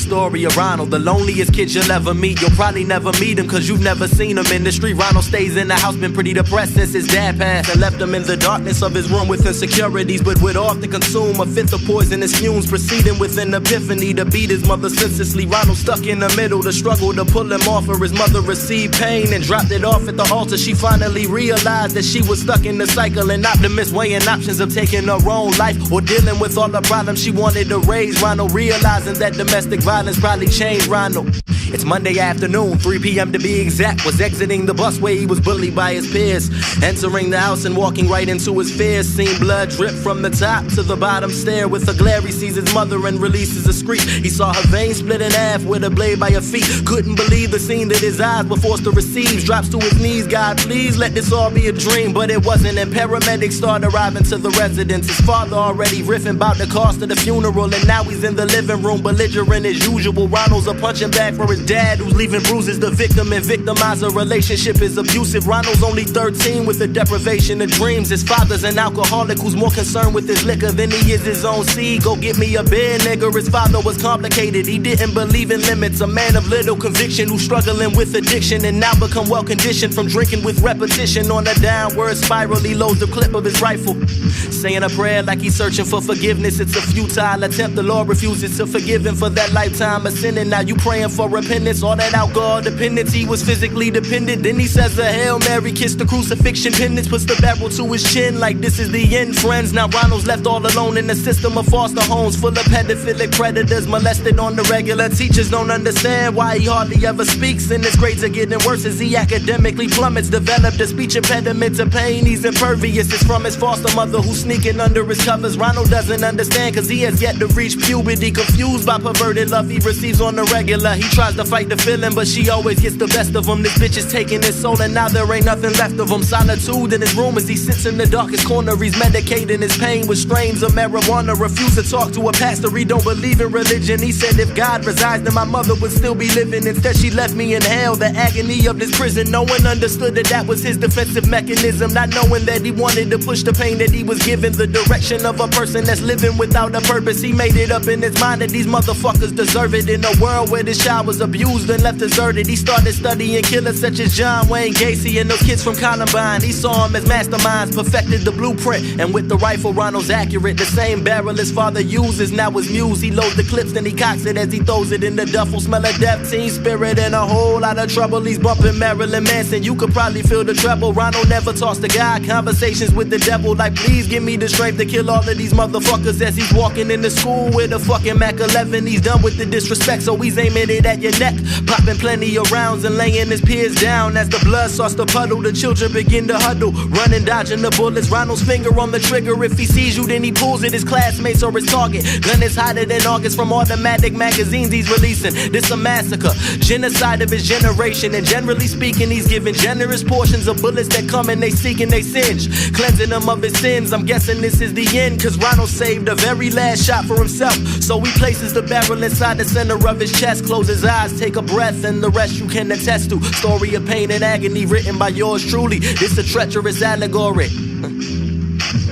story of Ronald, the loneliest kid you'll ever meet. You'll probably never meet him cause you've never seen him in the street. Ronald stays in the house, been pretty depressed since his dad passed and left him in the darkness of his room with insecurities, but would often consume a fifth of poisonous fumes, proceeding with an epiphany to beat his mother senselessly. Ronald stuck in the middle, the struggle to pull him off, or his mother received pain and dropped it off at the altar. She finally realized that she was stuck in the cycle, an optimist weighing options of taking her own life or dealing with all the problems she wanted to raise Ronald, realizing that domestic violence probably changed Ronald. It's Monday afternoon, 3 p.m. to be exact. Was exiting the bus where he was bullied by his peers, entering the house and walking right into his fears. Seen blood drip from the top to the bottom stair. With a glare he sees his mother and releases a screech. He saw her veins split in half with a blade by her feet. Couldn't believe the scene that his eyes were forced to receive. Drops to his knees, God please let this all be a dream. But it wasn't, and paramedics start arriving to the residence. His father already riffing about the cost of the funeral, and now he's in the living room belligerent as usual. Ronald's a punching bag for his dad, who's leaving bruises. The victim and victimizer relationship is abusive. Ronald's only 13 with a deprivation of dreams. His father's an alcoholic who's more concerned with his liquor than he is his own seed. Go get me a beer, nigga. His father was complicated, he didn't believe in limits. A man of little conviction who's struggling with addiction and now become well conditioned from drinking with repetition. On a downward spiral, he loads the clip of his rifle, saying a prayer like he's searching for forgiveness. It's a futile attempt, the Lord refuses to forgive him for that lifetime of sinning. Now you praying for repentance. All that alcohol dependence, he was physically dependent. Then he says a Hail Mary, kiss the crucifixion pendants, puts the barrel to his chin like this is the end, friends. Now Ronald's left all alone in a system of foster homes full of pedophilic predators, molested on the regular. Teachers don't understand why he hardly ever speaks, and his grades are getting worse as he academically plummets. Developed a speech impediment to pain, he's impervious. It's from his foster mother who's sneaking under his covers. Ronald doesn't understand cause he has yet to reach puberty, confused by perverted love he receives on the regular. He tries to fight the feeling, but she always gets the best of him. This bitch is taking his soul and now there ain't nothing left of him. Solitude in his room as he sits in the darkest corner. He's medicating his pain with strains of marijuana. Refused to talk to a pastor, he don't believe in religion. He said if God resides then my mother would still be living. Instead she left me in hell, the agony of this prison. No one understood that that was his defensive mechanism, not knowing that he wanted to push the pain that he was given. The direction of a person that's living without a purpose. He made it up in his mind that these motherfuckers deserve it. In a world where this child was abused and left deserted, he started studying killers such as John Wayne Gacy and those kids from Columbine. He saw them as masterminds, perfected the blueprint, and with the rifle Ronald's accurate. The same barrel his father uses now his muse. He loads the clips then he cocks it as he throws it in the duffel. Smell of death, teen spirit, and a whole lot of trouble. He's bumping Marilyn Manson, you could probably feel the treble. Ronald never talks to God, conversations with the devil like please give me the strength to kill all of these motherfuckers. As he's walking into school with a fucking Mac 11, he's done with the disrespect, so he's aiming it at your neck, popping plenty of rounds and laying his peers down. As the blood starts to puddle, the children begin to huddle, running, dodging the bullets. Ronald's finger on the trigger, if he sees you then he pulls it. His classmates or his target, gun is hotter than August from automatic magazines he's releasing. This a massacre, genocide of his generation, and generally speaking he's giving generous portions of bullets that come and they seek and they singe, cleansing him of his sins. I'm guessing this is the end cause Ronald saved the very last shot for himself, so he places the barrel inside the center of his chest, close his eyes, take a breath, and the rest you can attest to. Story of pain and agony written by yours truly. This a treacherous allegory.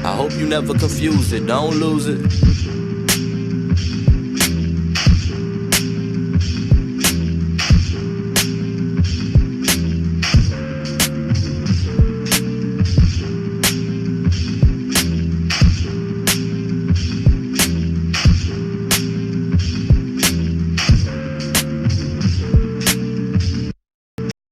I hope you never confuse it, don't lose it.